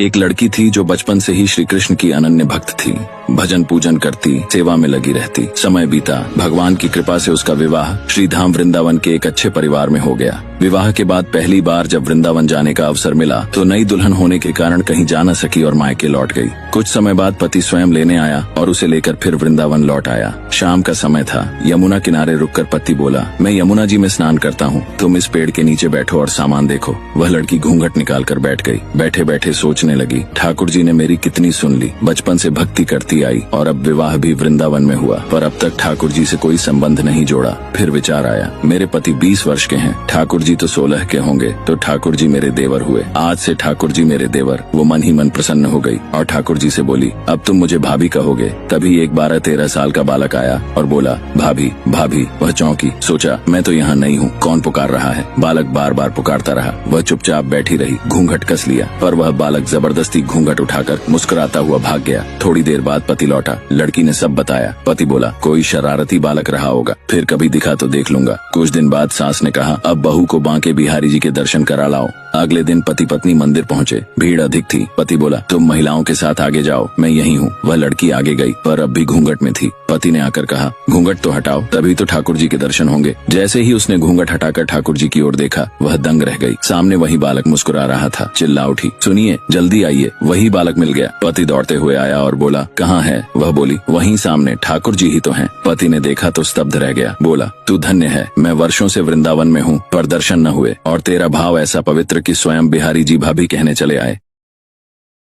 एक लड़की थी जो बचपन से ही श्री कृष्ण की अनन्य भक्त थी। भजन पूजन करती, सेवा में लगी रहती। समय बीता, भगवान की कृपा से उसका विवाह श्री धाम वृंदावन के एक अच्छे परिवार में हो गया। विवाह के बाद पहली बार जब वृंदावन जाने का अवसर मिला तो नई दुल्हन होने के कारण कहीं जा न सकी और मायके लौट गई। कुछ समय बाद पति स्वयं लेने आया और उसे लेकर फिर वृंदावन लौट आया। शाम का समय था। यमुना किनारे रुककर पति बोला, मैं यमुना जी में स्नान करता हूँ, तुम इस पेड़ के नीचे बैठो और सामान देखो। वह लड़की घूंघट निकाल कर बैठ गई। बैठे बैठे सोचने लगी, ठाकुर जी ने मेरी कितनी सुन ली। बचपन से भक्ति करती आई और अब विवाह भी वृंदावन में हुआ, पर अब तक ठाकुर जी से कोई संबंध नहीं जोड़ा। फिर विचार आया, मेरे पति 20 वर्ष के हैं, ठाकुर जी तो 16 के होंगे, तो ठाकुर जी मेरे देवर हुए। आज से ठाकुर जी मेरे देवर। वो मन ही मन प्रसन्न हो गई और ठाकुर जी से बोली, अब तुम मुझे भाभी कहोगे। तभी एक 12-13 साल का बालक आया और बोला, भाभी भाभी। वह चौंकी, सोचा मैं तो यहाँ नहीं हूँ, कौन पुकार रहा है। बालक बार बार पुकारता रहा। वह चुपचाप बैठी रही, घूंघट कस लिया, पर वह बालक जबरदस्ती घूंघट उठाकर मुस्कुराता हुआ भाग गया। थोड़ी देर बाद पति लौटा। लड़की ने सब बताया। पति बोला, कोई शरारती बालक रहा होगा, फिर कभी दिखा तो देख लूंगा। कुछ दिन बाद सास ने कहा, अब बहू को बांके बिहारी जी के दर्शन करा लाओ। अगले दिन पति पत्नी मंदिर पहुंचे। भीड़ अधिक थी। पति बोला, तुम महिलाओं के साथ आगे जाओ, मैं यही हूँ। वह लड़की आगे गई, पर अब भी घूंघट में थी। पति ने आकर कहा, घूंघट तो हटाओ, तभी तो ठाकुर जी के दर्शन होंगे। जैसे ही उसने घूंघट हटाकर ठाकुर जी की ओर देखा, वह दंग रह गई। सामने वही बालक मुस्कुरा रहा था। चिल्ला उठी, सुनिए, जल्दी आइए। वही बालक मिल गया। पति दौड़ते हुए आया और बोला, कहाँ है। वह बोली, वहीं सामने, ठाकुर जी ही तो हैं। पति ने देखा तो स्तब्ध रह गया। बोला, तू धन्य है, मैं वर्षों से वृंदावन में हूँ, पर दर्शन न हुए, और तेरा भाव ऐसा पवित्र कि स्वयं बिहारी जी भाभी कहने चले आए।